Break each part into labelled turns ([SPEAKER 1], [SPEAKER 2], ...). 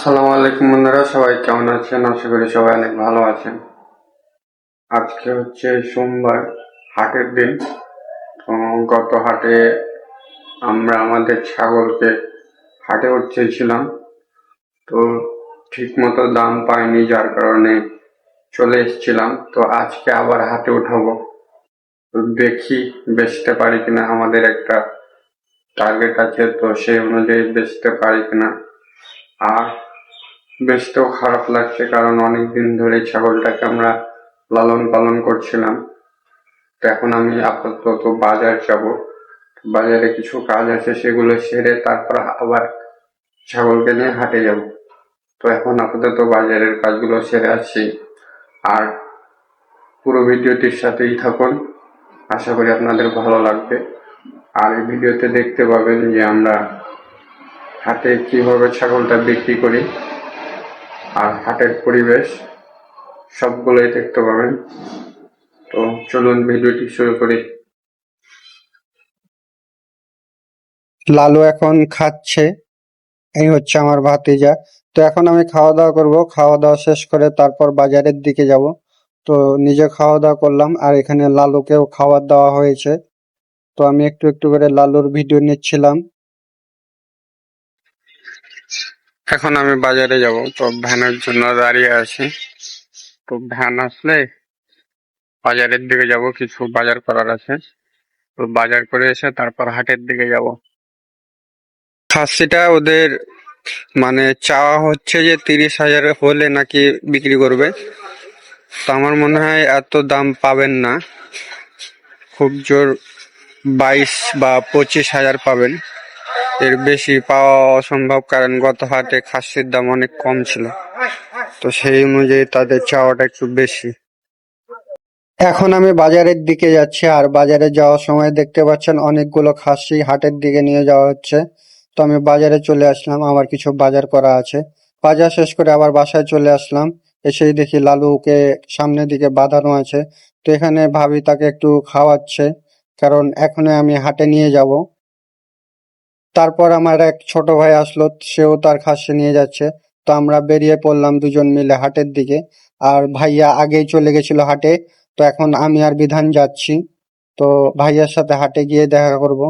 [SPEAKER 1] আসসালামু আলাইকুম বন্ধুরা, সবাই কেমন আছেন? আশা করি সবাই অনেক ভালো আছেন। আজকে হচ্ছে সোমবার, হাটের দিন। তো গত হাটে আমরা আমাদের ছাগলকে হাটে উঠছিলাম, তো ঠিক মতো দাম পাইনি, যার কারণে চলে এসেছিলাম। তো আজকে আবার হাটে উঠাবো, তো দেখি বেচতে পারি কিনা। আমাদের একটা টার্গেট আছে, তো সেই অনুযায়ী বেচতে পারি কিনা। আর বেচতেও খারাপ লাগছে, কারণ অনেকদিন ধরে ছাগলটাকে আমরা লালন পালন করছিলাম। তো এখন আমি আপাতত বাজার যাব, বাজারে কিছু কাজ আছে, সেগুলো সেরে তারপর আবার ছাগলকে নিয়ে হাটে যাব। তো এখন আপাতত বাজারের কাজগুলো সেরে আসছি। আর পুরো ভিডিওটির সাথেই থাকুন, আশা করি আপনাদের ভালো লাগবে। আর এই ভিডিওতে দেখতে পাবেন যে আমরা হাটে কিভাবে ছাগলটা বিক্রি করি, আর হাটের পরিবেশ সবগুলোই দেখতে পাবেন। তো চলুন ভিডিওটি শুরু করি। লালু এখন খাচ্ছে, এই হচ্ছে আমার ভাতিজা। তো এখন আমি খাওয়া দাওয়া করব, খাওয়া দাওয়া শেষ করে তারপর বাজারের দিকে যাব। তো নিজে খাওয়া দাওয়া করলাম, আর এখানে লালুকেও খাবার দেওয়া হয়েছে। তো আমি একটু একটু করে লালুর ভিডিও নিচ্ছিলাম। এখন আমি বাজারে যাব, তো ভ্যানের জন্য দাঁড়িয়ে আছি। তো ভ্যান আসলে বাজারের দিকে যাব, কিছু বাজার করার আছে। তো বাজার করে এসে তারপর হাটের দিকে যাব। খাসিটা ওদের মানে চাওয়া হচ্ছে যে 30,000 হলে নাকি বিক্রি করবে। তো আমার মনে হয় এত দাম পাবেন না, খুব জোর 22 বা 25,000 পাবেন। এর বেশি পাওয়া অসম্ভব, কারণ গত হাটে খাসির দাম অনেক কম ছিল, তো সেই অনুযায়ী তাদের চাওয়াটা একটু বেশি। এখন আমি বাজারের দিকে যাচ্ছি, আর বাজারে যাওয়ার সময় দেখতে পাচ্ছেন অনেকগুলো খাসি হাটের দিকে নিয়ে যাওয়া হচ্ছে। তো আমি বাজারে চলে আসলাম, আমার কিছু বাজার করা আছে। বাজার শেষ করে আবার বাসায় চলে আসলাম, এসেই দেখি লালুকে সামনের দিকে বাঁধানো আছে। তো এখানে ভাবি তাকে একটু খাওয়াচ্ছে, কারণ এখনই আমি হাটে নিয়ে যাব। তারপর আমার এক ছোট ভাই আসলো, সেও তার খাসি নিয়ে যাচ্ছে। তো আমরা বেরিয়ে পড়লাম দুজন মিলে হাটের দিকে। আর ভাইয়া আগেই চলে গেছিল হাটে, তো এখন আমি আর বিধান যাচ্ছি। তো ভাইয়ার সাথে হাটে গিয়ে দেখা করব।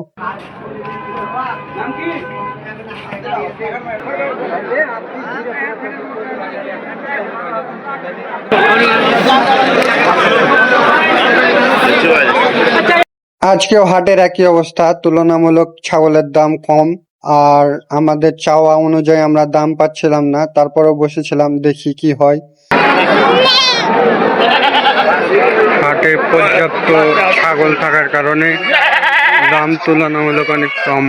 [SPEAKER 1] আজকেও হাটের একই অবস্থা, তুলনামূলক ছাগলের দাম কম। আর আমাদের চাওয়া অনুযায়ী আমরা দাম পাচ্ছিলাম না, তারপরেও বসেছিলাম, দেখি কি হয়। হাটে পর্যাপ্ত ছাগল থাকার কারণে দাম তুলনামূলক অনেক কম।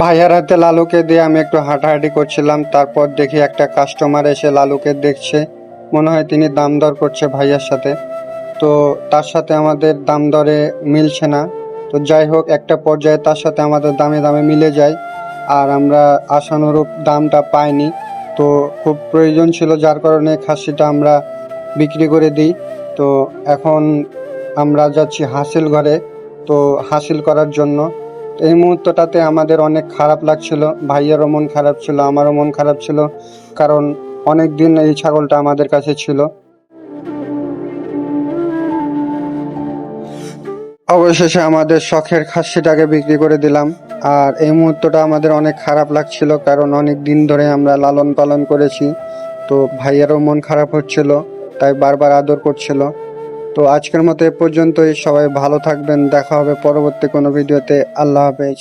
[SPEAKER 1] ভাইয়ার হাতে লালুকে দিয়ে আমি একটু হাঁটাহাঁটি করছিলাম, তারপর দেখি একটা কাস্টমার এসে লালুকে দেখছে, মনে হয় তিনি দাম দর করছে ভাইয়ার সাথে। তো তার সাথে আমাদের দাম দরে মিলছে না। তো যাই হোক, একটা পর্যায়ে তার সাথে আমাদের দামে দামে মিলে যায়, আর আমরা আশানুরূপ দামটা পাইনি। তো খুব প্রয়োজন ছিল, যার কারণে খাসিটা আমরা বিক্রি করে দিই। তো এখন আমরা যাচ্ছি হাসিল ঘরে, তো হাসিল করার জন্য। এই মুহূর্তটাতে আমাদের অনেক খারাপ লাগছিল, ভাইয়েরও মন খারাপ ছিল, আমারও মন খারাপ ছিল, কারণ অনেক দিন এই ছাগলটা আমাদের কাছে ছিল। অবশেষে আমাদের শখের খাসিটাকে বিক্রি করে দিলাম। আর এই মুহূর্তটা আমাদের অনেক খারাপ লাগছিল, কারণ অনেক দিন ধরে আমরা লালন পালন করেছি। তো ভাইয়েরও মন খারাপ হচ্ছিল, তাই বারবার আদর করছিল। তো আজকের মতো এ পর্যন্তই, সবাই ভালো থাকবেন, দেখা হবে পরবর্তী কোনো ভিডিওতে। আল্লাহ হাফেজ।